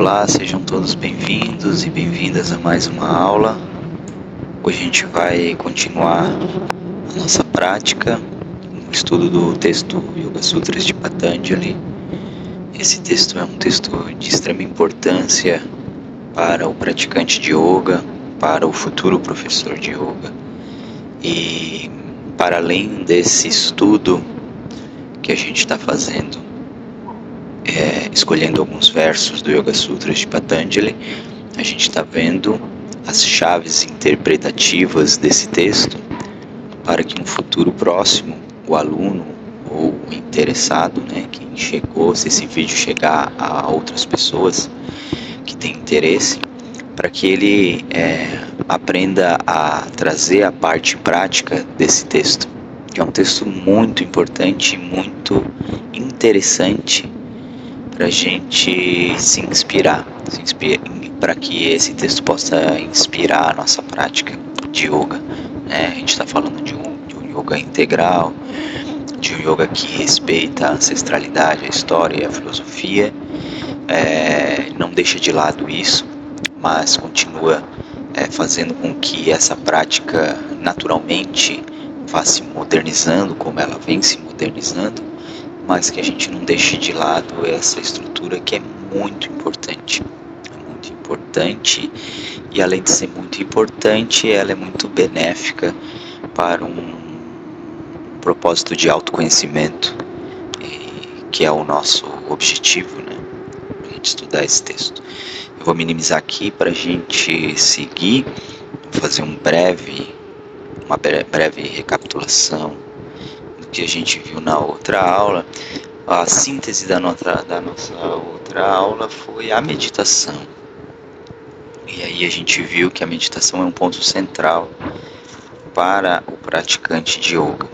Olá, sejam todos bem-vindos e bem-vindas a mais uma aula. Hoje a gente vai continuar a nossa prática no estudo do texto Yoga Sutras de Patanjali. Esse texto é um texto de extrema importância para o praticante de yoga, para o futuro professor de yoga. E para além desse estudo que a gente está fazendo, escolhendo alguns versos do Yoga Sutras de Patanjali, a gente está vendo as chaves interpretativas desse texto para que no futuro próximo o aluno ou o interessado, quem chegou, se esse vídeo chegar a outras pessoas que têm interesse, para que ele aprenda a trazer a parte prática desse texto, que é um texto muito importante, muito interessante para a gente se inspirar, para que esse texto possa inspirar a nossa prática de yoga. A gente está falando de um yoga integral, de um yoga que respeita a ancestralidade, a história e a filosofia, não deixa de lado isso, mas continua fazendo com que essa prática naturalmente vá se modernizando, como ela vem se modernizando, mas que a gente não deixe de lado essa estrutura que é muito importante. É muito importante, e além de ser muito importante, ela é muito benéfica para um propósito de autoconhecimento, que é o nosso objetivo, para a gente estudar esse texto. Eu vou minimizar aqui para a gente seguir, fazer uma breve recapitulação do que a gente viu na outra aula. A síntese da nossa outra aula foi a meditação. E aí a gente viu que a meditação é um ponto central para o praticante de yoga.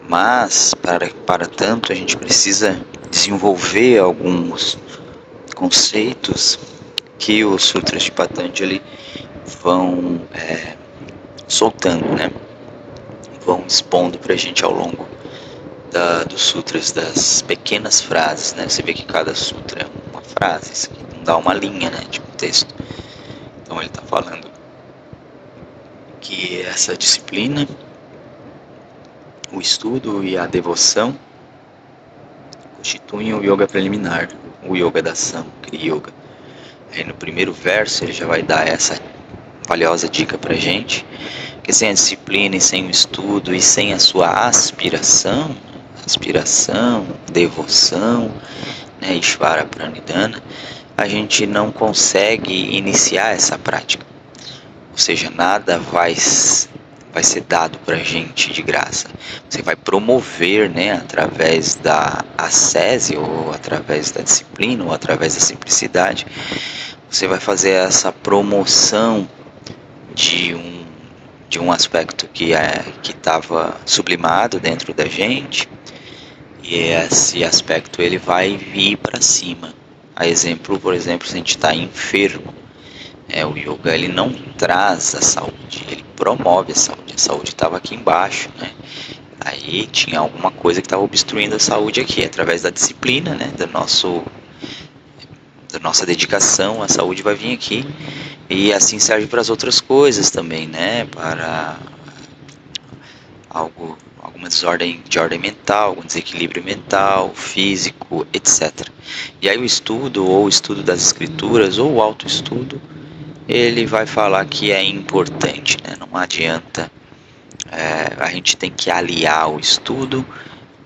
Mas, para tanto, a gente precisa desenvolver alguns conceitos que os Sutras de Patanjali vão soltando, vão expondo para a gente ao longo dos sutras, das pequenas frases, Você vê que cada sutra é uma frase, isso aqui não dá uma linha, de um texto. Então ele está falando que essa disciplina, o estudo e a devoção constituem o yoga preliminar, o yoga da ação, Kriya Yoga. Aí no primeiro verso ele já vai dar essa valiosa dica pra gente, que sem a disciplina e sem o estudo e sem a sua aspiração, devoção, Ishvara Pranidhana, a gente não consegue iniciar essa prática. Ou seja, nada vai ser dado pra gente de graça. Você vai promover, através da ascese, ou através da disciplina, ou através da simplicidade, você vai fazer essa promoção de um aspecto que estava sublimado dentro da gente, e esse aspecto ele vai vir para cima. Por exemplo, se a gente está enfermo, o yoga ele não traz a saúde, ele promove a saúde. A saúde estava aqui embaixo, Aí tinha alguma coisa que estava obstruindo a saúde aqui. Através da disciplina, da nossa dedicação, a saúde vai vir aqui. E assim serve para as outras coisas também, Para alguma desordem de ordem mental, algum desequilíbrio mental, físico, etc. E aí o estudo, ou o estudo das escrituras, ou o autoestudo, ele vai falar que é importante, Não adianta, a gente tem que aliar o estudo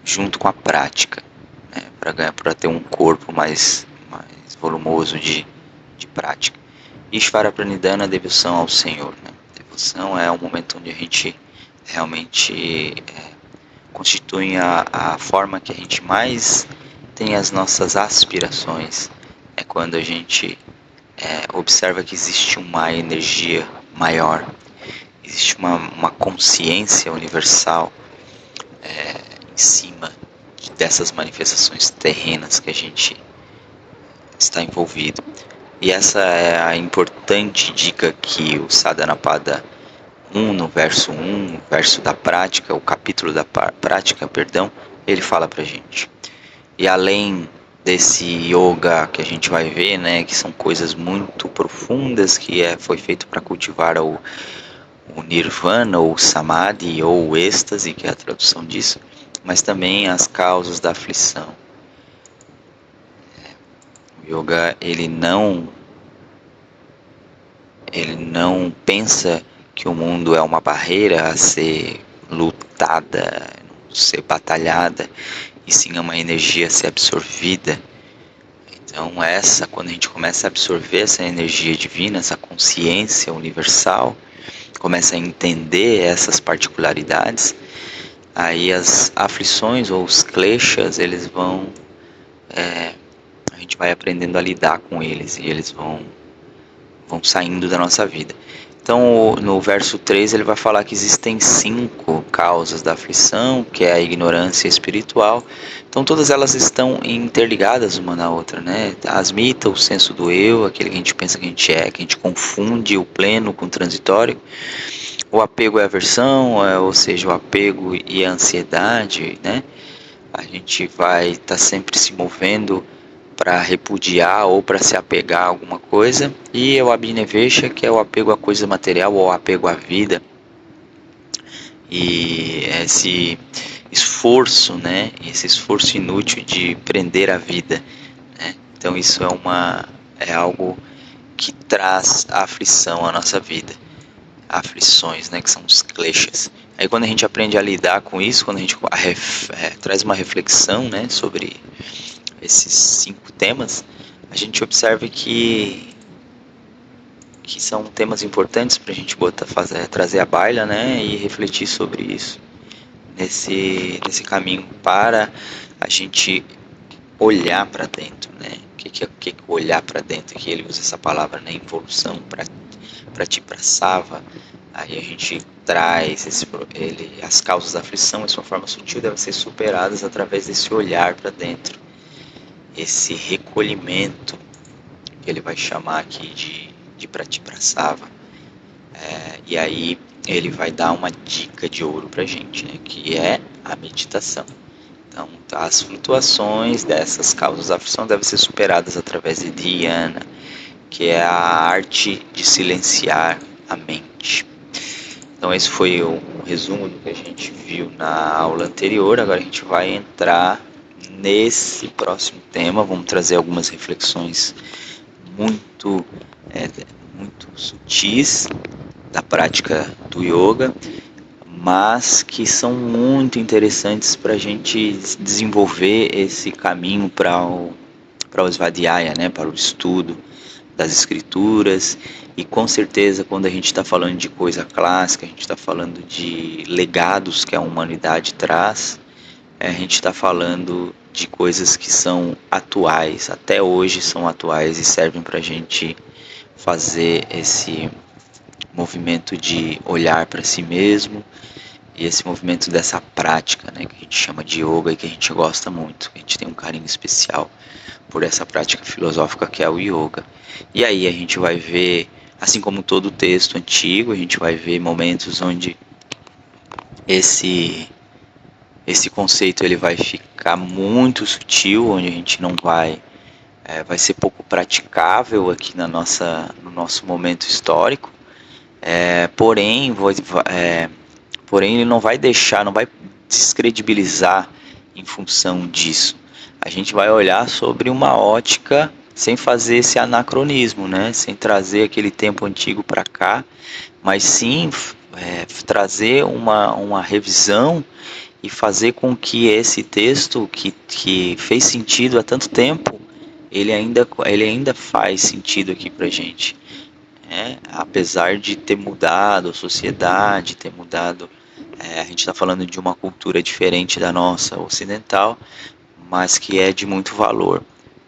junto com a prática, para ter um corpo mais volumoso de prática. Ishvara Pranidhana, devoção ao Senhor, Devoção é o momento onde a gente realmente constitui a forma que a gente mais tem as nossas aspirações. É quando a gente observa que existe uma energia maior, existe uma consciência universal em cima dessas manifestações terrenas que a gente está envolvido. E essa é a importante dica que o Sadhanapada 1, no verso 1, o verso da prática, o capítulo da prática, ele fala pra gente. E além desse yoga que a gente vai ver, né, que são coisas muito profundas, que foi feito para cultivar o nirvana, ou samadhi, ou o êxtase, que é a tradução disso, mas também as causas da aflição. O yoga, ele não pensa que o mundo é uma barreira a ser lutada, ser batalhada, e sim é uma energia a ser absorvida. Então quando a gente começa a absorver essa energia divina, essa consciência universal, começa a entender essas particularidades, aí as aflições ou os kleshas, a gente vai aprendendo a lidar com eles, e eles vão saindo da nossa vida. Então, no verso 3, ele vai falar que existem 5 causas da aflição, que é a ignorância espiritual. Então, todas elas estão interligadas uma na outra, né? A asmita, o senso do eu, aquele que a gente pensa que a gente é, que a gente confunde o pleno com o transitório. O apego é a aversão, ou seja, o apego e a ansiedade, né? A gente vai estar sempre se movendo para repudiar ou para se apegar a alguma coisa, e o abhinevesha, que é o apego à coisa material ou apego à vida, e esse esforço, né, esse esforço inútil de prender a vida, né? Então isso é algo que traz a aflição à nossa vida, aflições, né, que são os kleshas. Aí quando a gente aprende a lidar com isso, quando a gente traz uma reflexão, né, sobre esses 5 temas, a gente observa que são temas importantes para a gente trazer à baila, né, e refletir sobre isso nesse caminho para a gente olhar para dentro, né? O que é olhar para dentro? Aqui ele usa essa palavra, né, involução, para ti, para sava. Aí a gente traz as causas da aflição, de uma forma sutil, devem ser superadas através desse olhar para dentro, esse recolhimento, que ele vai chamar aqui de Pratiprasava. E aí ele vai dar uma dica de ouro pra gente, né, que é a meditação. Então, as flutuações dessas causas da aflição devem ser superadas através de dhyana, que é a arte de silenciar a mente. Então, esse foi um resumo do que a gente viu na aula anterior. Agora a gente vai entrar nesse próximo tema. Vamos trazer algumas reflexões muito, muito sutis da prática do yoga, mas que são muito interessantes para a gente desenvolver esse caminho para o Svadhyaya, né, para o estudo das escrituras. E com certeza, quando a gente está falando de coisa clássica, a gente está falando de legados que a humanidade traz, a gente está falando de coisas que são atuais, até hoje são atuais e servem para a gente fazer esse movimento de olhar para si mesmo, e esse movimento dessa prática, né, que a gente chama de yoga e que a gente gosta muito, a gente tem um carinho especial por essa prática filosófica que é o yoga. E aí a gente vai ver, assim como todo texto antigo, a gente vai ver momentos onde esse conceito ele vai ficar muito sutil, onde a gente não vai ser pouco praticável aqui no nosso momento histórico. Porém ele não vai descredibilizar em função disso. A gente vai olhar sobre uma ótica sem fazer esse anacronismo, né? Sem trazer aquele tempo antigo para cá, mas sim trazer uma revisão e fazer com que esse texto que fez sentido há tanto tempo, ele ainda faz sentido aqui para gente. Apesar de ter mudado a sociedade, ter mudado, a gente está falando de uma cultura diferente da nossa, ocidental, mas que é de muito valor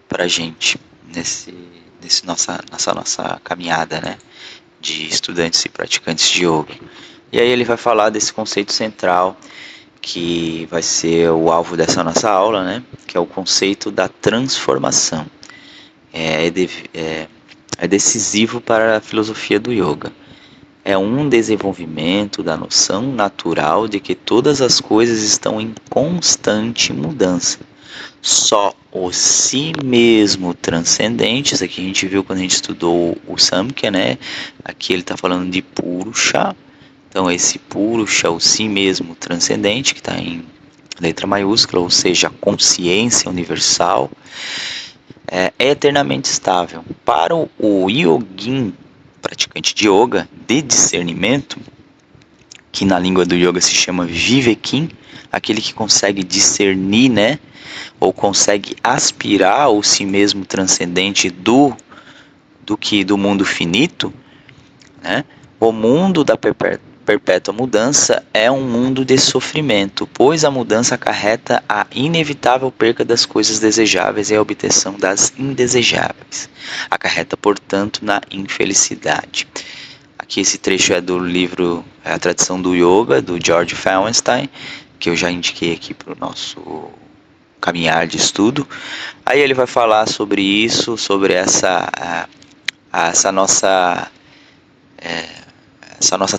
para a gente nessa nossa caminhada, né, de estudantes e praticantes de yoga. E aí ele vai falar desse conceito central que vai ser o alvo dessa nossa aula, né, que é o conceito da transformação. É decisivo para a filosofia do yoga. É um desenvolvimento da noção natural de que todas as coisas estão em constante mudança. só o si mesmo transcendente. Isso aqui a gente viu quando a gente estudou o Samkhya, né? Aqui ele está falando de Purusha. Então esse Purusha, o si mesmo transcendente, que está em letra maiúscula, ou seja, a consciência universal, é eternamente estável. Para o yogin, praticante de yoga, de discernimento, que na língua do yoga se chama vivekim, aquele que consegue discernir, né, ou consegue aspirar o si mesmo transcendente do mundo finito, né? O mundo da perpétua mudança é um mundo de sofrimento, pois a mudança acarreta a inevitável perca das coisas desejáveis e a obtenção das indesejáveis. Acarreta, portanto, na infelicidade. Aqui esse trecho é do livro A Tradição do Yoga, do George Feuerstein, que eu já indiquei aqui para o nosso caminhar de estudo. Aí ele vai falar sobre isso, sobre essa nossa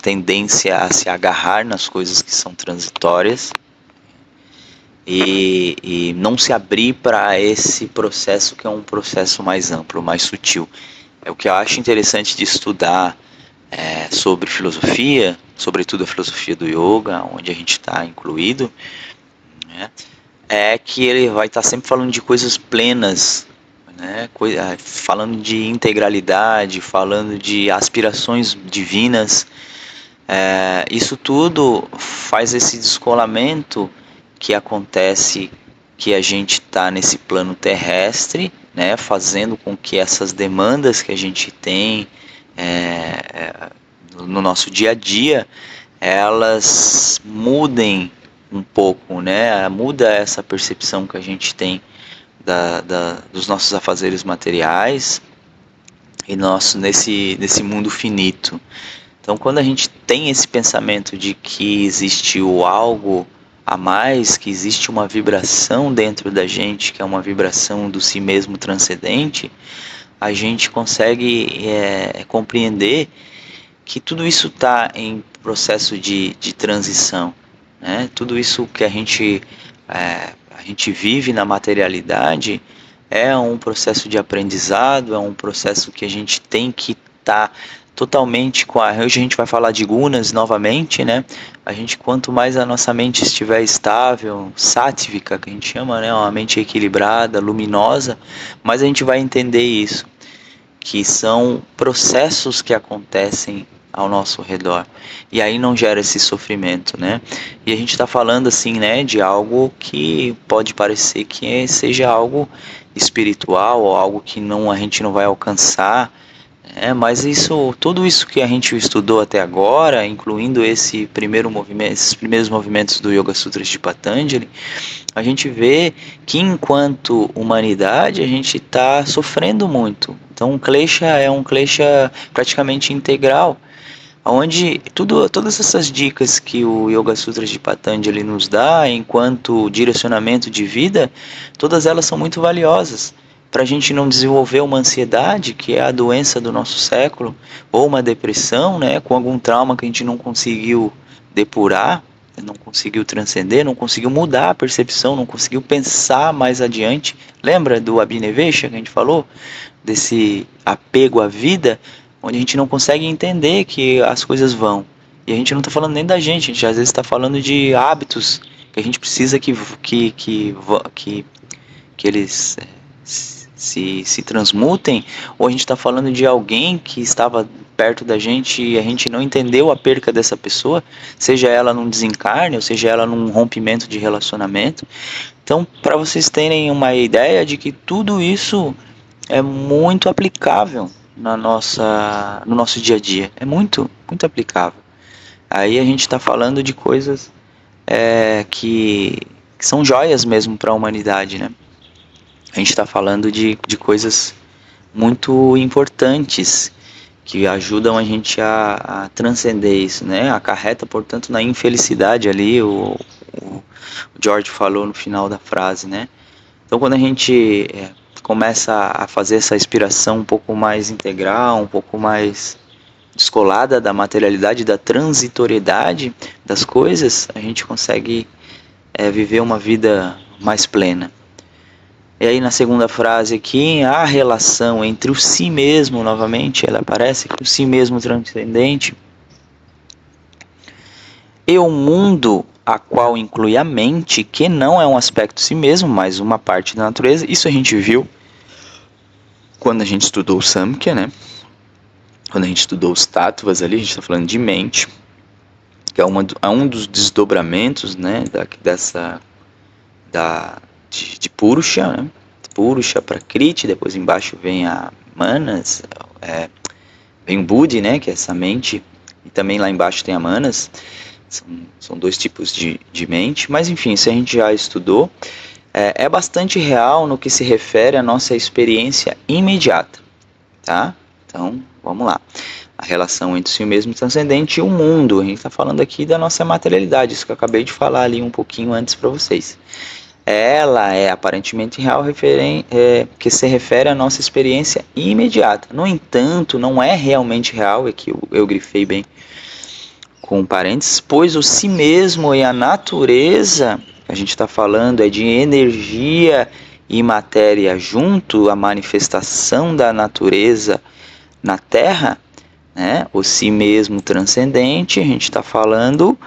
tendência a se agarrar nas coisas que são transitórias e não se abrir para esse processo que é um processo mais amplo, mais sutil. É o que eu acho interessante de estudar sobre filosofia, sobretudo a filosofia do yoga, onde a gente está incluído, né? É que ele vai estar sempre falando de coisas plenas, né? Falando de integralidade, falando de aspirações divinas. Isso tudo faz esse descolamento que acontece, que a gente está nesse plano terrestre, né? Fazendo com que essas demandas que a gente tem no nosso dia a dia, elas mudem um pouco, né? Muda essa percepção que a gente tem dos nossos afazeres materiais e nesse mundo finito. Então, quando a gente tem esse pensamento de que existiu algo a mais, que existe uma vibração dentro da gente, que é uma vibração do si mesmo transcendente, a gente consegue compreender que tudo isso está em processo de transição, né? Tudo isso que a gente vive na materialidade é um processo de aprendizado, é um processo que a gente tem que estar totalmente hoje a gente vai falar de gunas novamente, né? Quanto mais a nossa mente estiver estável, sátvica, que a gente chama, né? Uma mente equilibrada, luminosa, mais a gente vai entender isso, que são processos que acontecem ao nosso redor, e aí não gera esse sofrimento, né? E a gente está falando assim, né, de algo que pode parecer que seja algo espiritual, ou algo que a gente não vai alcançar, mas tudo isso que a gente estudou até agora, incluindo esses primeiros movimentos do Yoga Sutras de Patanjali, a gente vê que enquanto humanidade a gente está sofrendo muito. Então um klesha é um klesha praticamente integral, onde todas essas dicas que o Yoga Sutras de Patanjali nos dá enquanto direcionamento de vida, todas elas são muito valiosas para a gente não desenvolver uma ansiedade, que é a doença do nosso século, ou uma depressão, né, com algum trauma que a gente não conseguiu depurar, não conseguiu transcender, não conseguiu mudar a percepção, não conseguiu pensar mais adiante. Lembra do Abhinivesha que a gente falou? Desse apego à vida, onde a gente não consegue entender que as coisas vão. E a gente não está falando nem da gente, a gente às vezes está falando de hábitos que a gente precisa que eles se transmutem, ou a gente está falando de alguém que estava perto da gente e a gente não entendeu a perca dessa pessoa, seja ela num desencarne, ou seja ela num rompimento de relacionamento. Então, para vocês terem uma ideia de que tudo isso é muito aplicável no nosso dia a dia, é muito, muito aplicável. Aí a gente está falando de coisas que são joias mesmo para a humanidade, né? A gente está falando de coisas muito importantes que ajudam a gente a transcender isso, né? Acarreta, portanto, na infelicidade ali, o George falou no final da frase, né? Então, quando a gente começa a fazer essa inspiração um pouco mais integral, um pouco mais descolada da materialidade, da transitoriedade das coisas, a gente consegue viver uma vida mais plena. E aí na segunda frase aqui, a relação entre o si mesmo, novamente, ela aparece, o si mesmo transcendente, e o mundo, a qual inclui a mente, que não é um aspecto de si mesmo, mas uma parte da natureza. Isso a gente viu quando a gente estudou o Samkhya, né? Quando a gente estudou os tattvas ali, a gente está falando de mente, que é um dos desdobramentos, né, de Purusha, né? Purusha, Prakriti, depois embaixo vem a Manas, vem o Buddhi, né, que é essa mente, e também lá embaixo tem a Manas. São dois tipos de mente, mas enfim, isso a gente já estudou. É bastante real no que se refere à nossa experiência imediata, tá? Então, vamos lá. A relação entre si mesmo transcendente e o mundo. A gente está falando aqui da nossa materialidade, isso que eu acabei de falar ali um pouquinho antes para vocês. Ela é aparentemente real, que se refere à nossa experiência imediata. No entanto, não é realmente real, aqui eu grifei bem com parênteses, pois o si mesmo e a natureza, a gente está falando é de energia e matéria junto, a manifestação da natureza na Terra, né? O si mesmo transcendente, a gente está falando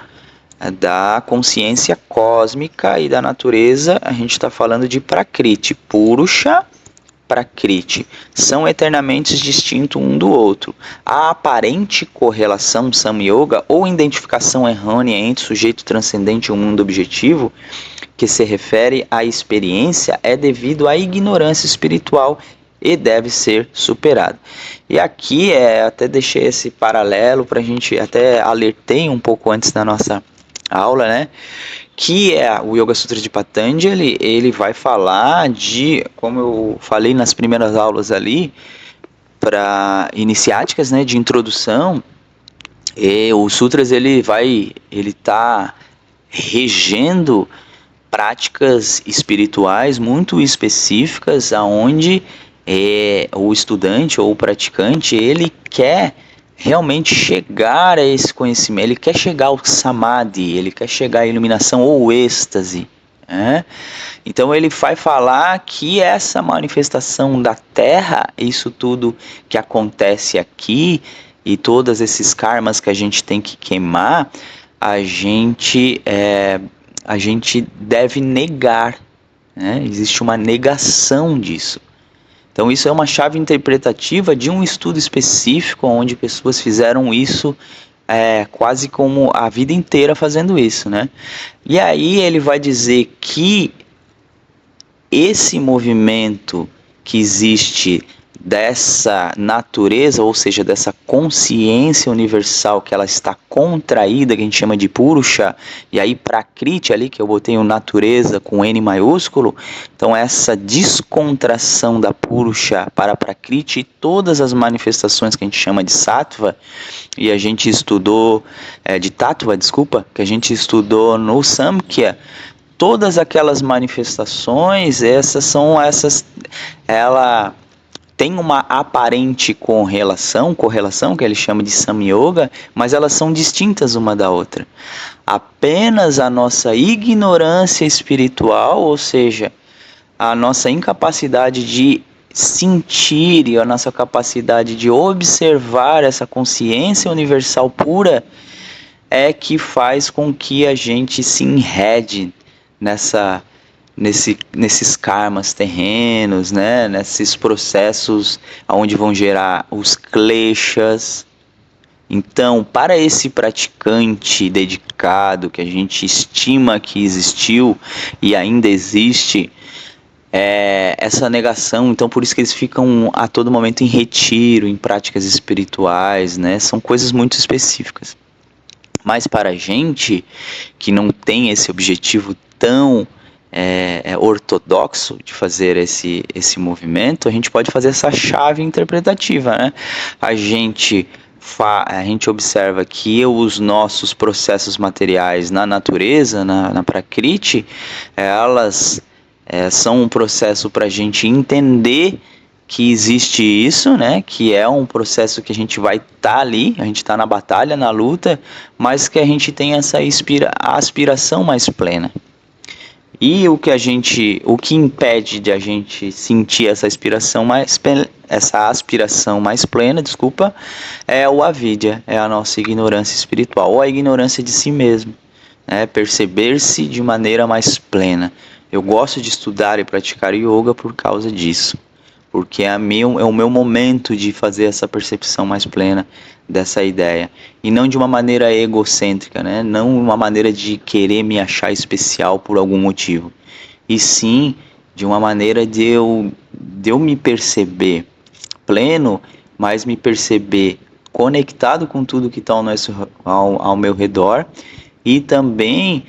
da consciência cósmica, e da natureza a gente está falando de Prakriti, Purusha, Prakriti, são eternamente distintos um do outro. A aparente correlação Samyoga ou identificação errônea entre sujeito transcendente e o mundo objetivo, que se refere à experiência, é devido à ignorância espiritual e deve ser superado. E aqui até deixei esse paralelo para a gente, até alertei um pouco antes da nossa aula, né? Que é o Yoga Sutra de Patanjali. Ele vai falar de, como eu falei nas primeiras aulas ali, para iniciáticas, né, de introdução, e os sutras ele tá regendo práticas espirituais muito específicas, aonde o estudante ou o praticante ele quer realmente chegar a esse conhecimento, ele quer chegar ao samadhi, ele quer chegar à iluminação ou êxtase, né? Então ele vai falar que essa manifestação da Terra, isso tudo que acontece aqui e todos esses karmas que a gente tem que queimar, a gente deve negar, né? Existe uma negação disso. Então isso é uma chave interpretativa de um estudo específico, onde pessoas fizeram isso quase como a vida inteira fazendo isso, né? E aí ele vai dizer que esse movimento que existe dessa natureza, ou seja, dessa consciência universal, que ela está contraída, que a gente chama de Purusha, e aí Prakriti ali, que eu botei o natureza com N maiúsculo, então essa descontração da Purusha para Prakriti, todas as manifestações que a gente chama de Sattva, e a gente estudou, de Tattva, desculpa, que a gente estudou no Samkhya, todas aquelas manifestações, ela tem uma aparente correlação que ele chama de Samyoga, mas elas são distintas uma da outra. Apenas a nossa ignorância espiritual, ou seja, a nossa incapacidade de sentir e a nossa capacidade de observar essa consciência universal pura, é que faz com que a gente se enrede nesses karmas terrenos, né? Nesses processos onde vão gerar os kleshas. Então, para esse praticante dedicado, que a gente estima que existiu e ainda existe, essa negação, então por isso que eles ficam a todo momento em retiro, em práticas espirituais, né? São coisas muito específicas. Mas para a gente que não tem esse objetivo tão ortodoxo de fazer esse movimento, a gente pode fazer essa chave interpretativa, né? A gente observa que os nossos processos materiais na natureza, na Prakriti, elas são um processo para a gente entender que existe isso, né? Que é um processo que a gente vai estar ali, a gente está na batalha, na luta, mas que a gente tem essa aspiração mais plena. E o que impede de a gente sentir essa aspiração mais plena, é o avidya, é a nossa ignorância espiritual, ou a ignorância de si mesmo, né? Perceber-se de maneira mais plena. Eu gosto de estudar e praticar yoga por causa disso, porque é o meu momento de fazer essa percepção mais plena dessa ideia, e não de uma maneira egocêntrica, né? Não uma maneira de querer me achar especial por algum motivo, e sim de uma maneira de eu me perceber pleno, mas me perceber conectado com tudo que está ao meu redor, e também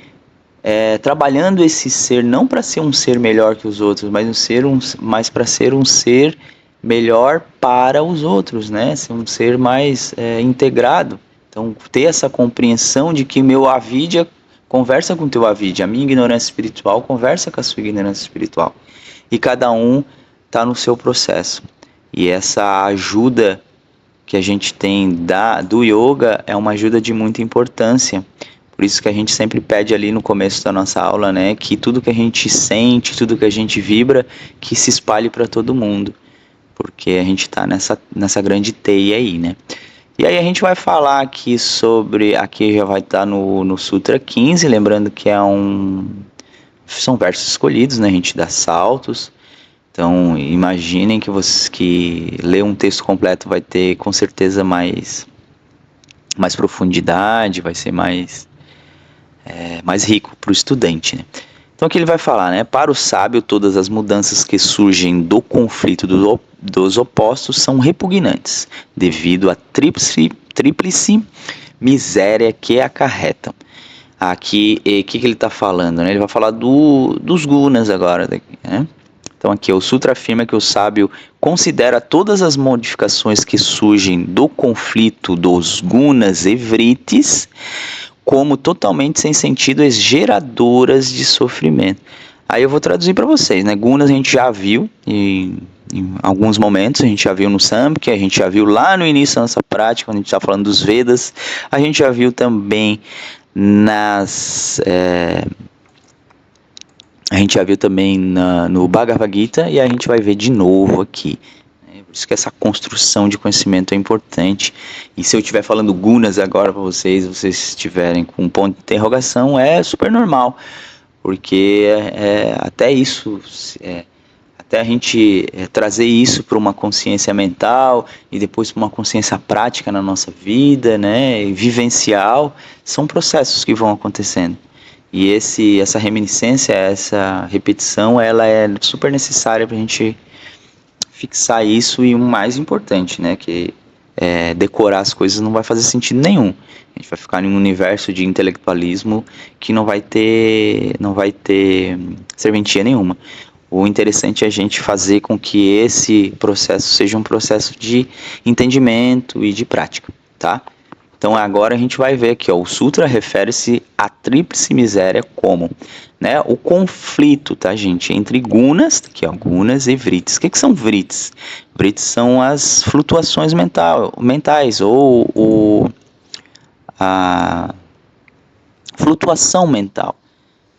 trabalhando esse ser não para ser um ser melhor que os outros, mas para ser um ser melhor para os outros, né? Ser um ser mais integrado. Então, ter essa compreensão de que meu avidya conversa com o teu avidya, a minha ignorância espiritual conversa com a sua ignorância espiritual. E cada um está no seu processo. E essa ajuda que a gente tem do yoga é uma ajuda de muita importância. Por isso que a gente sempre pede ali no começo da nossa aula, né, que tudo que a gente sente, tudo que a gente vibra, que se espalhe para todo mundo, porque a gente está nessa grande teia aí, né. E aí a gente vai falar aqui aqui já vai estar no Sutra 15, lembrando que são versos escolhidos, né, a gente dá saltos. Então imaginem que ler um texto completo vai ter com certeza mais profundidade, vai ser mais rico para o estudante, né? Então aqui ele vai falar, né? Para o sábio, todas as mudanças que surgem do conflito dos opostos são repugnantes, devido à tríplice miséria que acarretam. Aqui, o que ele está falando, né? Ele vai falar dos gunas agora, né? Então aqui o Sutra afirma que o sábio considera todas as modificações que surgem do conflito dos gunas e vritis como totalmente sem sentido e geradoras de sofrimento. Aí eu vou traduzir para vocês, né? Gunas a gente já viu em alguns momentos, a gente já viu no Samkhya, a gente já viu lá no início da nossa prática, quando a gente está falando dos Vedas, a gente já viu também no Bhagavad Gita, e a gente vai ver de novo aqui. Por isso que essa construção de conhecimento é importante. E se eu estiver falando gunas agora para vocês estiverem com um ponto de interrogação, é super normal. Porque até isso, até a gente trazer isso para uma consciência mental e depois para uma consciência prática na nossa vida, né, e vivencial, são processos que vão acontecendo. E essa reminiscência, essa repetição, ela é super necessária para a gente fixar isso, e o mais importante, né, que decorar as coisas não vai fazer sentido nenhum. A gente vai ficar em um universo de intelectualismo que não vai ter serventia nenhuma. O interessante é a gente fazer com que esse processo seja um processo de entendimento e de prática, tá? Então agora a gente vai ver aqui, ó, o Sutra refere-se à tríplice miséria como, né, o conflito, tá, gente, entre gunas, aqui, ó, gunas e vritis. O que são vritis? Vritis são as flutuações mentais, ou a flutuação mental,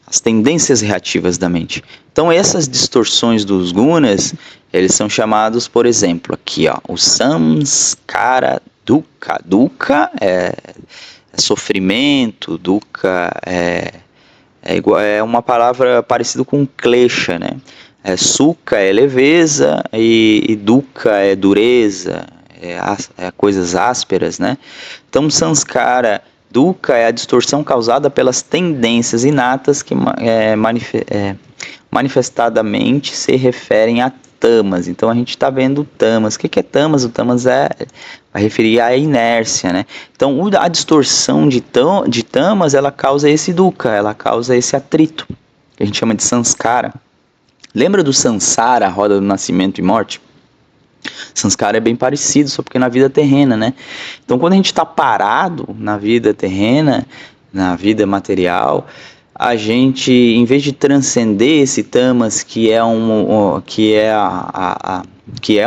as tendências reativas da mente. Então essas distorções dos gunas, eles são chamados, por exemplo, aqui, ó, o samskara dukkha. Dukkha é sofrimento, dukkha é uma palavra parecida com klesha, né? Sukha é leveza e dukkha é dureza, coisas ásperas, né? Então samskara dukkha é a distorção causada pelas tendências inatas que manifestadamente se referem a tamas. Então a gente está vendo tamas. O que é tamas? O tamas vai referir à inércia, né? Então a distorção de tamas, ela causa esse dukkha, ela causa esse atrito, que a gente chama de samskara. Lembra do sansara, a roda do nascimento e morte? Sanskara é bem parecido, só porque na vida terrena, né? Então quando a gente está parado na vida terrena, na vida material, a gente, em vez de transcender esse tamas, que é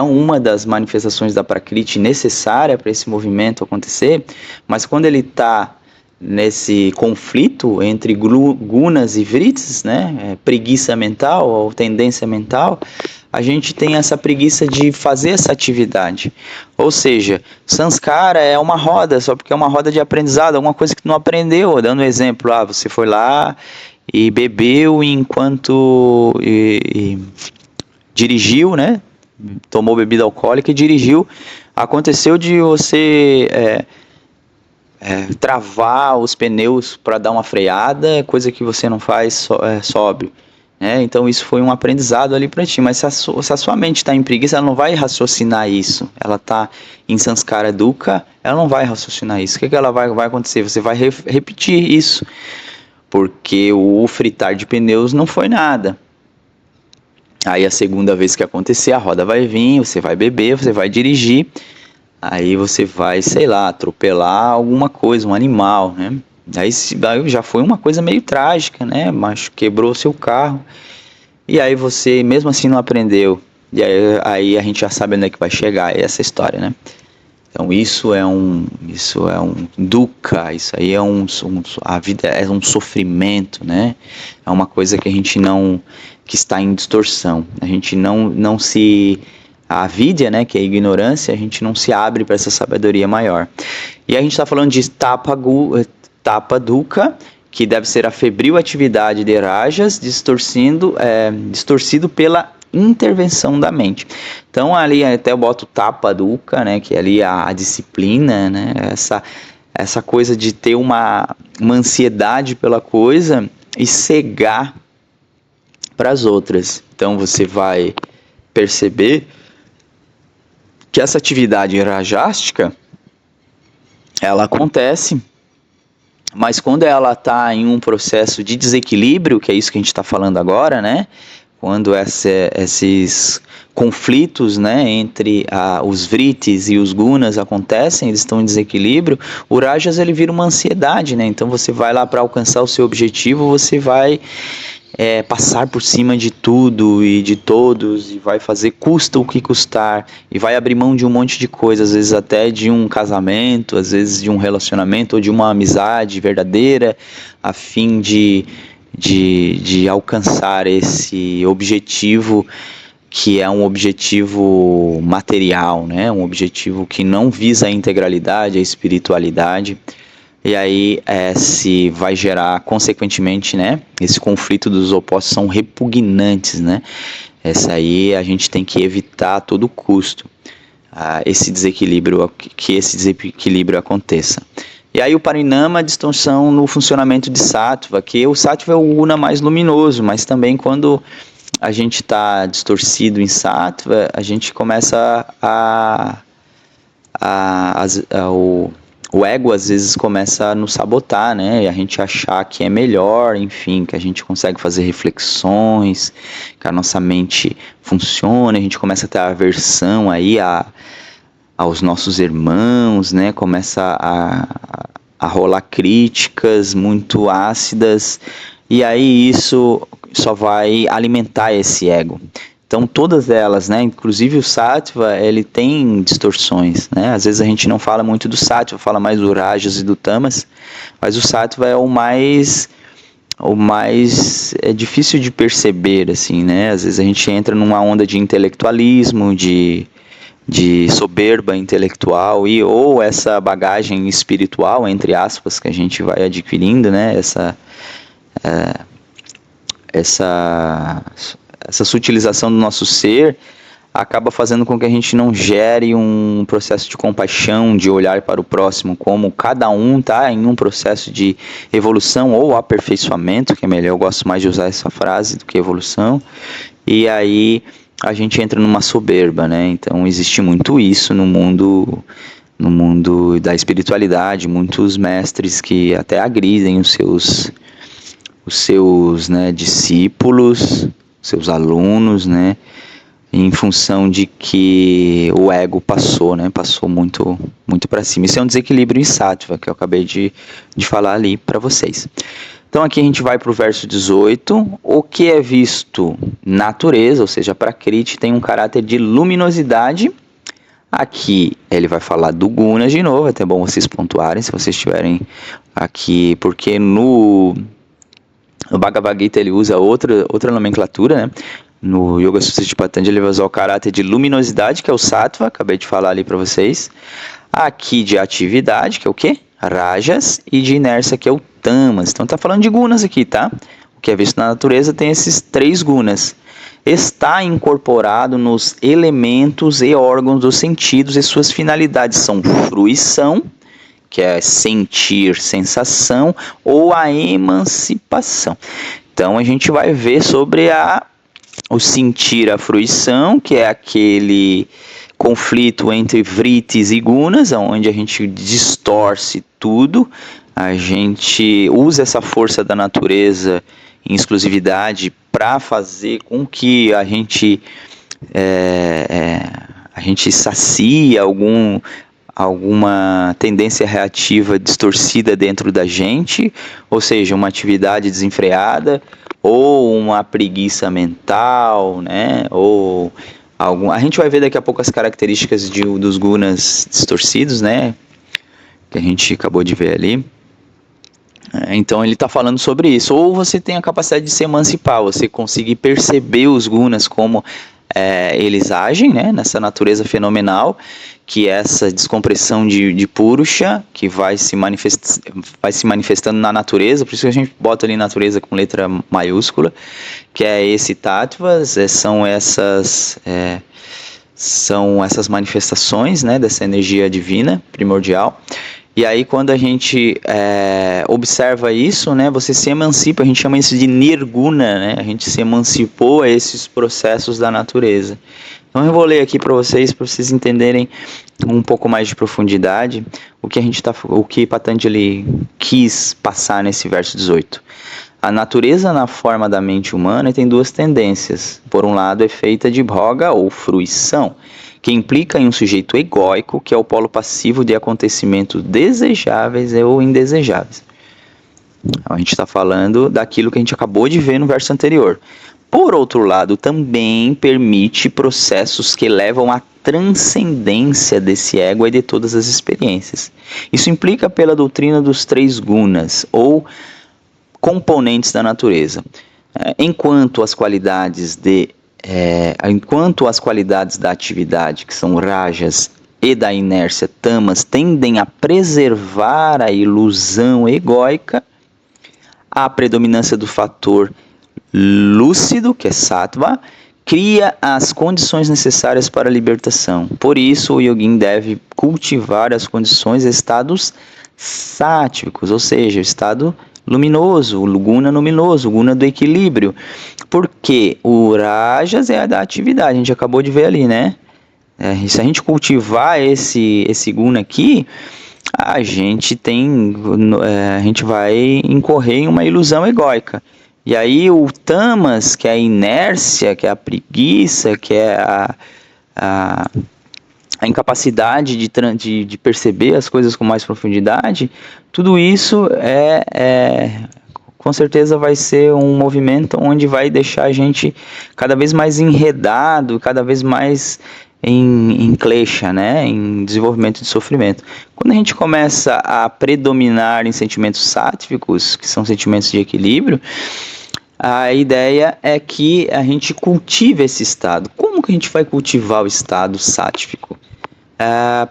uma das manifestações da Prakriti necessária para esse movimento acontecer, mas quando ele está nesse conflito entre gunas e vritis, né, preguiça mental ou tendência mental, a gente tem essa preguiça de fazer essa atividade. Ou seja, sanskara é uma roda, só porque é uma roda de aprendizado, alguma coisa que tu não aprendeu. Dando um exemplo, você foi lá e bebeu enquanto dirigiu, né? Tomou bebida alcoólica e dirigiu. Aconteceu de você travar os pneus para dar uma freada, coisa que você não faz sóbrio. Então isso foi um aprendizado ali para ti, mas se a sua mente está em preguiça, ela não vai raciocinar isso. Ela está em sanskara dukkha, ela não vai raciocinar isso. O que ela vai acontecer? Você vai repetir isso, porque o fritar de pneus não foi nada. Aí a segunda vez que acontecer, a roda vai vir, você vai beber, você vai dirigir, aí você vai, sei lá, atropelar alguma coisa, um animal, né? Aí já foi uma coisa meio trágica, né? Mas quebrou o seu carro. E aí você mesmo assim não aprendeu. E aí a gente já sabe onde é que vai chegar essa história, né? Então isso é um dukkha, isso aí a vida é um sofrimento, né? É uma coisa que a gente que está em distorção. A gente não se a avidya, né, que é a ignorância, a gente não se abre para essa sabedoria maior. E a gente está falando de tapa dukkha, que deve ser a febril atividade de rajas, distorcido pela intervenção da mente. Então ali até eu boto tapa dukkha, né, que é ali a disciplina, né, essa coisa de ter uma ansiedade pela coisa e cegar para as outras. Então você vai perceber que essa atividade rajástica, ela acontece, mas quando ela está em um processo de desequilíbrio, que é isso que a gente está falando agora, né? Quando esses conflitos, né, entre os vritis e os gunas acontecem, eles estão em desequilíbrio, o rajas ele vira uma ansiedade, né? Então você vai lá para alcançar o seu objetivo, você vai passar por cima de tudo e de todos, e vai fazer custa o que custar, e vai abrir mão de um monte de coisas, às vezes até de um casamento, às vezes de um relacionamento ou de uma amizade verdadeira, a fim de alcançar esse objetivo, que é um objetivo material, né? Um objetivo que não visa a integralidade, a espiritualidade. E aí se vai gerar, consequentemente, né, esse conflito dos opostos são repugnantes, né? Essa aí a gente tem que evitar a todo custo, esse desequilíbrio aconteça. E aí o parinama, a distorção no funcionamento de sattva, que o sattva é o guna mais luminoso, mas também quando a gente está distorcido em sattva, a gente começa o ego às vezes começa a nos sabotar, né? E a gente achar que é melhor, enfim, que a gente consegue fazer reflexões, que a nossa mente funciona, a gente começa a ter aversão aí aos nossos irmãos, né? Começa a rolar críticas muito ácidas, e aí isso só vai alimentar esse ego. Então todas elas, né, inclusive o sattva, ele tem distorções, né? Às vezes a gente não fala muito do sattva, fala mais do rajas e do tamas, mas o sattva é o mais difícil de perceber, assim, né? Às vezes a gente entra numa onda de intelectualismo, de soberba intelectual ou essa bagagem espiritual, entre aspas, que a gente vai adquirindo, né? Essa sutilização do nosso ser acaba fazendo com que a gente não gere um processo de compaixão, de olhar para o próximo, como cada um está em um processo de evolução ou aperfeiçoamento, que é melhor, eu gosto mais de usar essa frase do que evolução, e aí a gente entra numa soberba, né? Então existe muito isso no mundo da espiritualidade, muitos mestres que até agridem os seus né, discípulos, seus alunos, né, em função de que o ego passou muito para cima. Isso é um desequilíbrio em sattva, que eu acabei de falar ali para vocês. Então aqui a gente vai para o verso 18, o que é visto natureza, ou seja, prakriti, tem um caráter de luminosidade, Aqui ele vai falar do gunas de novo, é até bom vocês pontuarem se vocês estiverem aqui, porque no Bhagavad Gita ele usa outra nomenclatura, né? No Yoga Sutra de Patanjali ele vai usar o caráter de luminosidade, que é o sattva, acabei de falar ali para vocês. Aqui de atividade, que é o quê? Rajas, e de inércia, que é o tamas. Então tá falando de gunas aqui, tá? O que é visto na natureza tem esses 3 gunas. Está incorporado nos elementos e órgãos dos sentidos e suas finalidades são fruição, que é sentir, sensação, ou a emancipação. Então a gente vai ver sobre o sentir, a fruição, que é aquele conflito entre vritis e gunas, onde a gente distorce tudo, a gente usa essa força da natureza em exclusividade para fazer com que a gente sacie alguma tendência reativa distorcida dentro da gente, ou seja, uma atividade desenfreada, ou uma preguiça mental, né? Ou a gente vai ver daqui a pouco as características dos gunas distorcidos, né? Que a gente acabou de ver ali. Então ele está falando sobre isso. Ou você tem a capacidade de se emancipar, você conseguir perceber os gunas como eles agem, né? Nessa natureza fenomenal, que é essa descompressão de Purusha, que vai se manifestando na natureza, por isso que a gente bota ali natureza com letra maiúscula, que é esse Tattvas, são essas manifestações, né, dessa energia divina, primordial. E aí quando a gente observa isso, né, você se emancipa, a gente chama isso de nirguna, né, a gente se emancipou a esses processos da natureza. Então eu vou ler aqui para vocês entenderem um pouco mais de profundidade o que Patanjali quis passar nesse verso 18. A natureza na forma da mente humana tem 2 tendências. Por um lado é feita de bhoga ou fruição, que implica em um sujeito egóico, que é o polo passivo de acontecimentos desejáveis ou indesejáveis. A gente está falando daquilo que a gente acabou de ver no verso anterior. Por outro lado, também permite processos que levam à transcendência desse ego e de todas as experiências. Isso implica pela doutrina dos 3 gunas, ou componentes da natureza. Enquanto as qualidades da atividade, que são rajas, e da inércia, tamas, tendem a preservar a ilusão egóica, a predominância do fator lúcido, que é sattva, cria as condições necessárias para a libertação. Por isso, o yogin deve cultivar as condições e estados sáttvicos, ou seja, o estado luminoso, o guna luminoso, o guna do equilíbrio. Porque o rajas é a da atividade, a gente acabou de ver ali, né? Se a gente cultivar esse guna aqui, a gente vai incorrer em uma ilusão egóica. E aí o tamas, que é a inércia, que é a preguiça, que é a incapacidade de perceber as coisas com mais profundidade, tudo isso com certeza vai ser um movimento onde vai deixar a gente cada vez mais enredado, cada vez mais em klesha, né? Em desenvolvimento de sofrimento. Quando a gente começa a predominar em sentimentos sáttvicos, que são sentimentos de equilíbrio, a ideia é que a gente cultive esse estado. Como que a gente vai cultivar o estado sáttvico?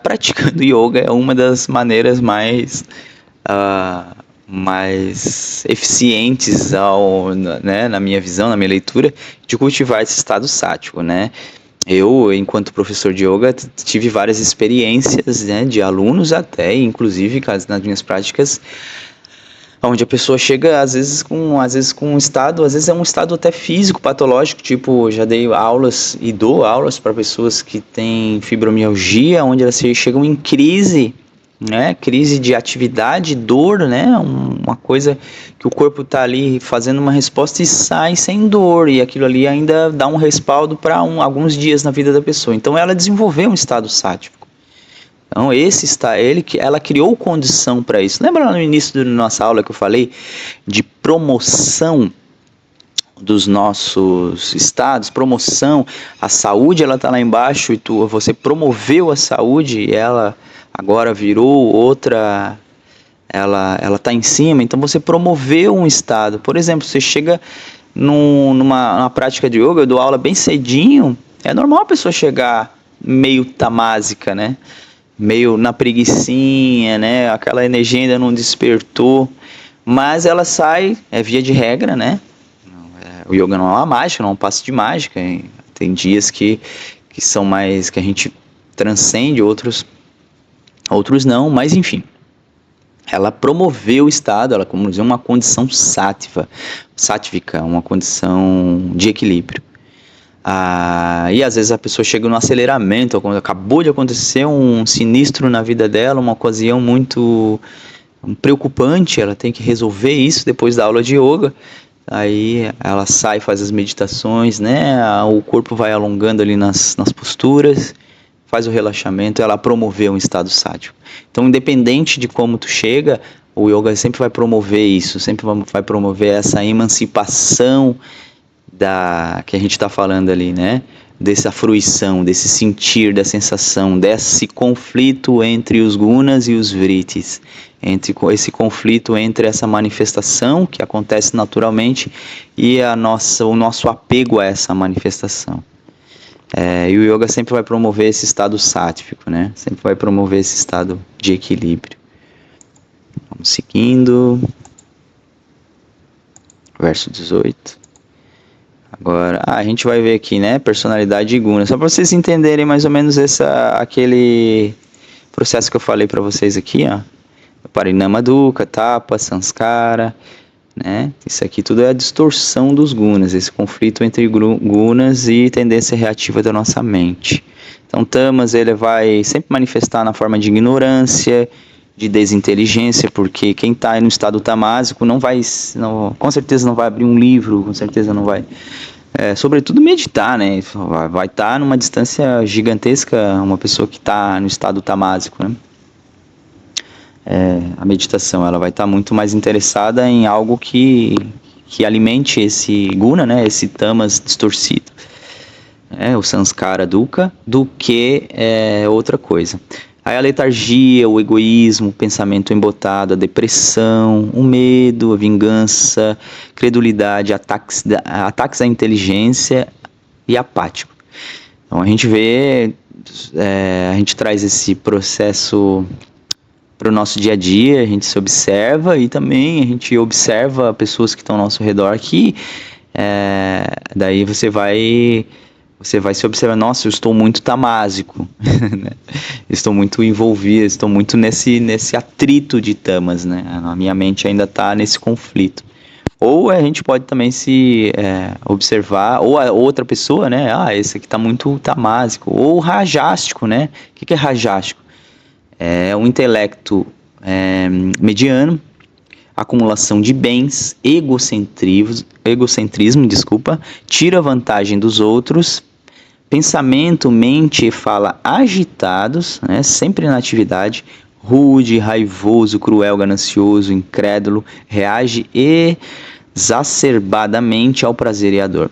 Praticando yoga é uma das maneiras mais eficientes, né, na minha visão, na minha leitura, de cultivar esse estado sáttico, né? Eu, enquanto professor de yoga, tive várias experiências, né, de alunos até, inclusive nas minhas práticas, onde a pessoa chega às vezes com um estado, às vezes é um estado até físico, patológico, tipo, já dei aulas e dou aulas para pessoas que têm fibromialgia, onde elas chegam em crise, né, crise de atividade, dor, né, uma coisa que o corpo está ali fazendo uma resposta e sai sem dor, e aquilo ali ainda dá um respaldo para alguns dias na vida da pessoa. Então ela desenvolveu um estado sáttvico. Então ela criou condição para isso. Lembra lá no início da nossa aula que eu falei de promoção dos nossos estados, promoção, a saúde ela está lá embaixo e você promoveu a saúde e ela agora virou outra, ela está em cima, então você promoveu um estado. Por exemplo, você chega numa prática de yoga, eu dou aula bem cedinho, é normal a pessoa chegar meio tamásica, né? Meio na preguicinha, né? Aquela energia ainda não despertou, mas ela sai, é via de regra, né? O yoga não é uma mágica, não é um passe de mágica. Hein? Tem dias que são mais, que a gente transcende, outros não, mas enfim. Ela promoveu o estado, ela como dizer, uma condição sáttvica, uma condição de equilíbrio. E às vezes a pessoa chega no aceleramento, acabou de acontecer um sinistro na vida dela, uma ocasião muito preocupante, ela tem que resolver isso depois da aula de yoga. Aí ela sai, faz as meditações, né? O corpo vai alongando ali nas posturas, faz o relaxamento, ela promoveu um estado sáttvico. Então, independente de como tu chega, o yoga sempre vai promover isso, sempre vai promover essa emancipação que a gente está falando ali, né? Dessa fruição, desse sentir, da sensação, desse conflito entre os gunas e os vrittis, entre esse conflito entre essa manifestação que acontece naturalmente e o nosso apego a essa manifestação. E o yoga sempre vai promover esse estado sáttvico, né? Sempre vai promover esse estado de equilíbrio. Vamos seguindo. Verso 18. Agora, a gente vai ver aqui, né? Personalidade e guna. Só para vocês entenderem mais ou menos aquele processo que eu falei para vocês aqui, ó. Parinama dukkha, tapa, sanskara, né? Isso aqui tudo é a distorção dos gunas, esse conflito entre gunas e tendência reativa da nossa mente. Então, tamas, ele vai sempre manifestar na forma de ignorância, de desinteligência, porque quem está no estado tamásico com certeza não vai abrir um livro, com certeza não vai, sobretudo meditar, né? Vai estar numa distância gigantesca uma pessoa que está no estado tamásico, né? A meditação, ela vai estar muito mais interessada em algo que alimente esse guna, né? Esse tamas distorcido, o sanskara dukkha, do que outra coisa. Aí a letargia, o egoísmo, o pensamento embotado, a depressão, o medo, a vingança, credulidade, ataques à inteligência e apático. Então a gente vê, a gente traz esse processo para o nosso dia a dia, a gente se observa e também a gente observa pessoas que estão ao nosso redor que daí você vai se observar, nossa, eu estou muito tamásico, né? Estou muito envolvido, estou muito nesse atrito de tamas, né? A minha mente ainda está nesse conflito. Ou a gente pode também se observar, ou a outra pessoa, né? Esse aqui está muito tamásico, ou rajástico, né? O que é rajástico? É um intelecto mediano, acumulação de bens, egocentrismo, tira vantagem dos outros, pensamento, mente e fala agitados, né, sempre na atividade, rude, raivoso, cruel, ganancioso, incrédulo, reage exacerbadamente ao prazer e à dor.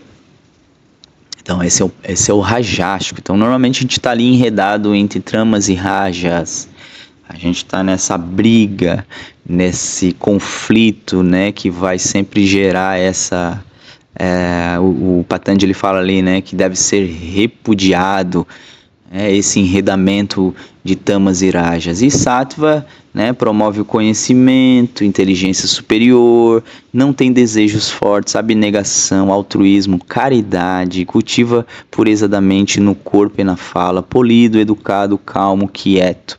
Então esse é o rajástico. Então normalmente a gente está ali enredado entre tramas e rajas. A gente está nessa briga, nesse conflito, né, que vai sempre gerar o Patanjali fala ali, né, que deve ser repudiado, esse enredamento de tamas e rajas. E sattva, né, promove o conhecimento, inteligência superior, não tem desejos fortes, abnegação, altruísmo, caridade, cultiva pureza da mente no corpo e na fala, polido, educado, calmo, quieto.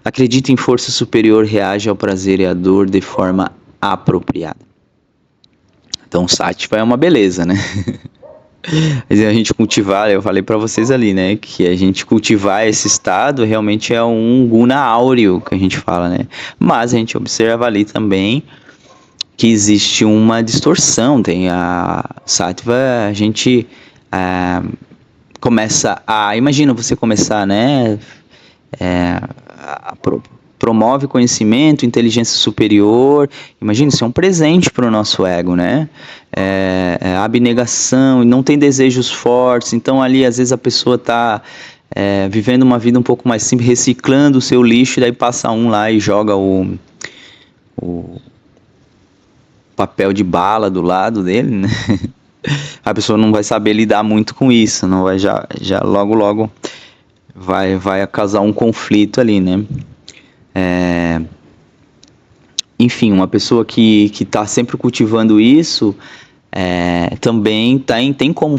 Acredita em força superior, reage ao prazer e à dor de forma apropriada. Então, sattva é uma beleza, né? A gente cultivar, eu falei para vocês ali, né? Que a gente cultivar esse estado realmente é um guna áureo que a gente fala, né? Mas a gente observa ali também que existe uma distorção. Tem a sattva, a gente começa a... Imagina você começar, né? A promove conhecimento, inteligência superior. Imagina, isso é um presente para o nosso ego, né? Abnegação, não tem desejos fortes. Então ali às vezes a pessoa está vivendo uma vida um pouco mais simples, reciclando o seu lixo, e daí passa um lá e joga o papel de bala do lado dele, né? A pessoa não vai saber lidar muito com isso, não vai já logo vai causar um conflito ali, né? Enfim, uma pessoa que está sempre cultivando isso, também tem como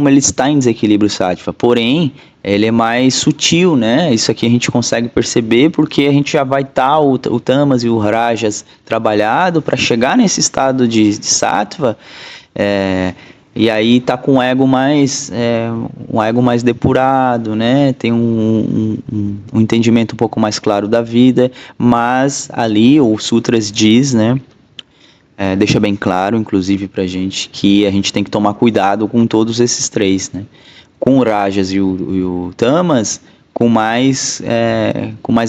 ele estar em desequilíbrio sáttvica, porém ele é mais sutil, né? Isso aqui a gente consegue perceber porque a gente já vai estar o tamas e o rajas trabalhado para chegar nesse estado de sattva, e aí tá com um ego mais depurado, né? Tem um entendimento um pouco mais claro da vida, mas ali o Sutras diz, né? Deixa bem claro, inclusive pra gente, que a gente tem que tomar cuidado com todos esses três, né? Com o Rajas e o Tamas, com mais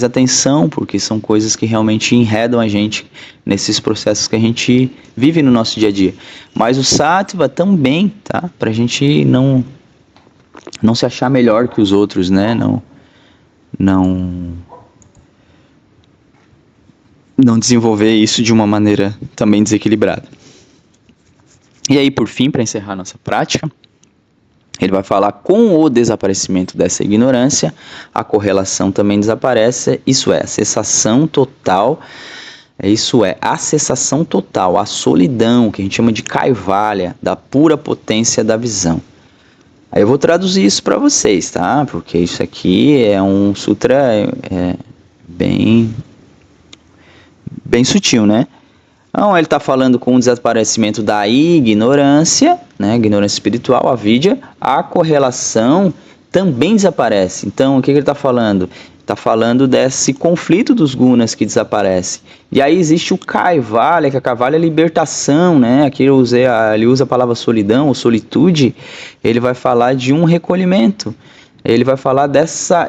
atenção, porque são coisas que realmente enredam a gente nesses processos que a gente vive no nosso dia a dia. Mas o Sattva também, tá? Pra gente não se achar melhor que os outros, né? Não desenvolver isso de uma maneira também desequilibrada. E aí, por fim, para encerrar nossa prática, ele vai falar: com o desaparecimento dessa ignorância, a correlação também desaparece, isso é, a cessação total, a solidão, que a gente chama de Kaivalya, da pura potência da visão. Aí eu vou traduzir isso para vocês, tá? Porque isso aqui é um sutra bem sutil, né? Então, ele está falando com o desaparecimento da ignorância, né? Ignorância espiritual, avidya, a correlação também desaparece. Então, o que ele está falando? Está falando desse conflito dos gunas que desaparece. E aí existe o Kaivalya, que a Kaivalya é libertação, né? Aqui ele usa a palavra solidão ou solitude, ele vai falar de um recolhimento. Ele vai falar dessa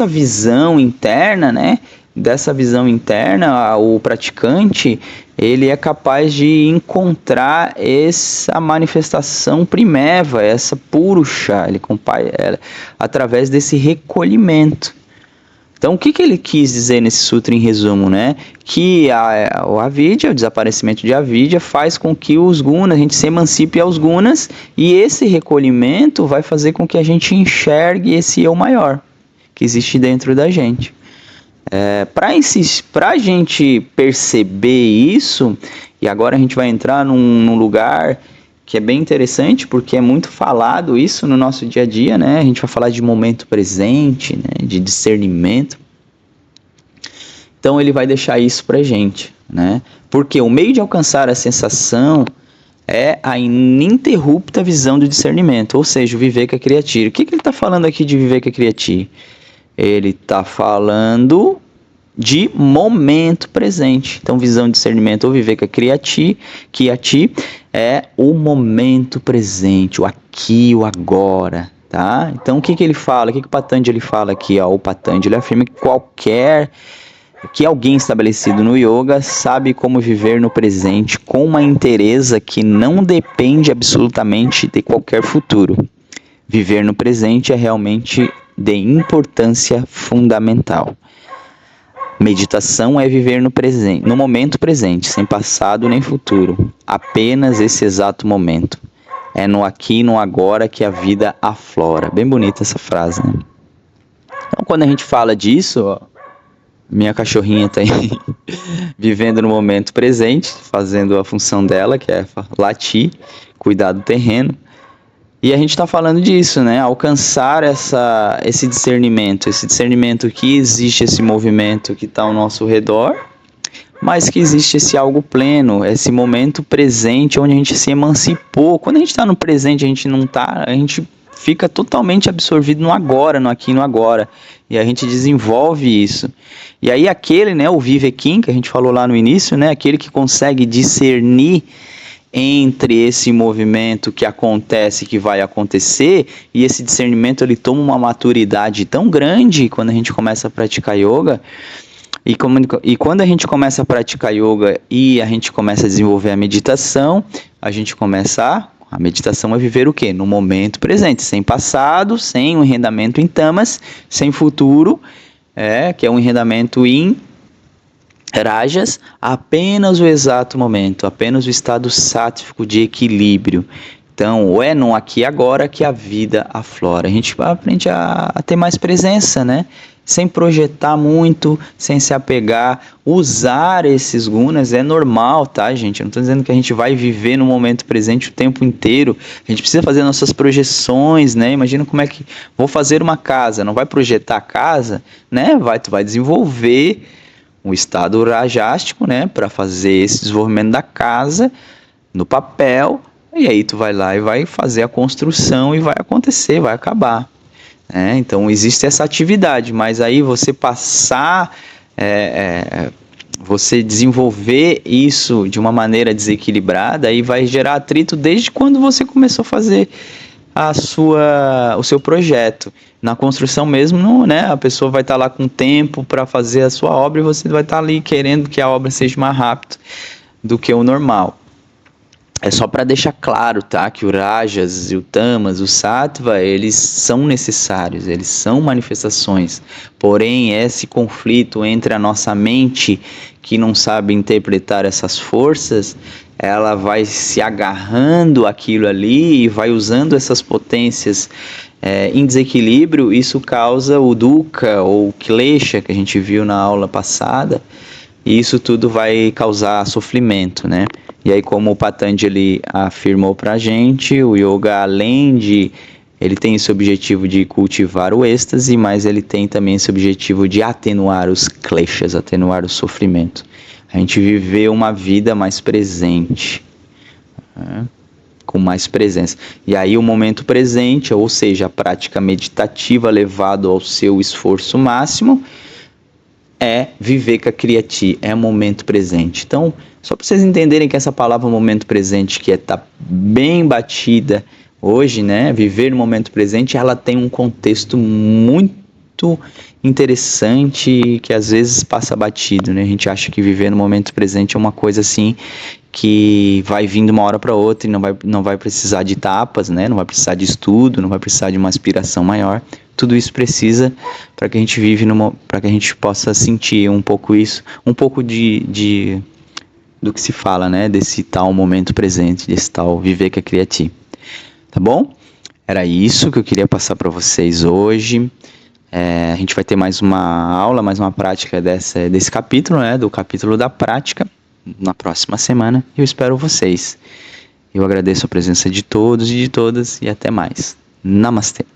visão interna, né? Dessa visão interna, o praticante, ele é capaz de encontrar essa manifestação primeva, essa purusha, através desse recolhimento. Então, o que ele quis dizer nesse sutra em resumo, né? Que o avidya, o desaparecimento de avidya, faz com que os gunas, a gente se emancipe aos gunas, e esse recolhimento vai fazer com que a gente enxergue esse eu maior que existe dentro da gente. Para a gente perceber isso, e agora a gente vai entrar num lugar que é bem interessante, porque é muito falado isso no nosso dia a dia, né? A gente vai falar de momento presente, né? De discernimento. Então ele vai deixar isso para a gente, né? Porque o meio de alcançar a sensação é a ininterrupta visão do discernimento, ou seja, o Viveka Kriyati. O que ele está falando aqui de Viveka Kriyati? Ele está falando de momento presente. Então, visão de discernimento ou Viveka Kriyati é o momento presente, o aqui, o agora, tá? Então, o que ele fala? O que o Patanjali fala aqui? O Patanjali afirma que alguém estabelecido no yoga sabe como viver no presente com uma inteireza que não depende absolutamente de qualquer futuro. Viver no presente é realmente de importância fundamental. Meditação é viver no presente, no momento presente, sem passado nem futuro, apenas esse exato momento. É no aqui e no agora que a vida aflora. Bem bonita essa frase, né? Então, quando a gente fala disso, minha cachorrinha está aí vivendo no momento presente, fazendo a função dela, que é latir, cuidar do terreno. E a gente está falando disso, né? Alcançar esse discernimento que existe esse movimento que está ao nosso redor, mas que existe esse algo pleno, esse momento presente onde a gente se emancipou. Quando a gente está no presente, a gente fica totalmente absorvido no agora, no aqui e no agora. E a gente desenvolve isso. E aí o Vivekim, que a gente falou lá no início, né? Aquele que consegue discernir entre esse movimento que acontece, que vai acontecer, e esse discernimento ele toma uma maturidade tão grande quando a gente começa a praticar yoga. E quando a gente começa a praticar yoga e a gente começa a desenvolver a meditação, a gente começa a meditação é viver o quê? No momento presente, sem passado, sem um enredamento em tamas, sem futuro, que é um enredamento em rajas, apenas o exato momento, apenas o estado sáttvico de equilíbrio. Então, é no aqui e agora que a vida aflora. A gente aprende a ter mais presença, né? Sem projetar muito, sem se apegar. Usar esses gunas é normal, tá, gente? Eu não estou dizendo que a gente vai viver no momento presente o tempo inteiro. A gente precisa fazer nossas projeções, né? Imagina como é que vou fazer uma casa. Não vai projetar a casa, né? Tu vai desenvolver um estado rajástico, né? Para fazer esse desenvolvimento da casa no papel. E aí tu vai lá e vai fazer a construção e vai acontecer, vai acabar. Então existe essa atividade, mas aí você passar, você desenvolver isso de uma maneira desequilibrada, aí vai gerar atrito desde quando você começou a fazer o seu projeto. Na construção mesmo, né, a pessoa vai estar lá com tempo para fazer a sua obra e você vai estar ali querendo que a obra seja mais rápida do que o normal. É só para deixar claro, tá, que o Rajas, o Tamas, o Sattva, eles são necessários, eles são manifestações. Porém, esse conflito entre a nossa mente, que não sabe interpretar essas forças, ela vai se agarrando aquilo ali e vai usando essas potências em desequilíbrio. Isso causa o Dukkha ou Klesha, que a gente viu na aula passada, e isso tudo vai causar sofrimento, né? E aí, como o Patanjali afirmou pra gente, o yoga, além de... ele tem esse objetivo de cultivar o êxtase, mas ele tem também esse objetivo de atenuar os kleshas, atenuar o sofrimento. A gente viver uma vida mais presente, com mais presença. E aí o momento presente, ou seja, a prática meditativa levado ao seu esforço máximo, é viver com a Kriyati, é momento presente. Então, só para vocês entenderem que essa palavra momento presente, que tá bem batida hoje, né? Viver no momento presente, ela tem um contexto muito interessante que às vezes passa batido, né? A gente acha que viver no momento presente é uma coisa assim que vai vindo uma hora para outra e não vai precisar de etapas, né? Não vai precisar de estudo, não vai precisar de uma aspiração maior. Tudo isso precisa para que a gente para que a gente possa sentir um pouco isso, um pouco do que se fala, né? Desse tal momento presente, desse tal viver que é Kriyati. Tá bom? Era isso que eu queria passar para vocês hoje. A gente vai ter mais uma aula, mais uma prática desse capítulo, né? Do capítulo da prática, na próxima semana. Eu espero vocês. Eu agradeço a presença de todos e de todas e até mais. Namastê.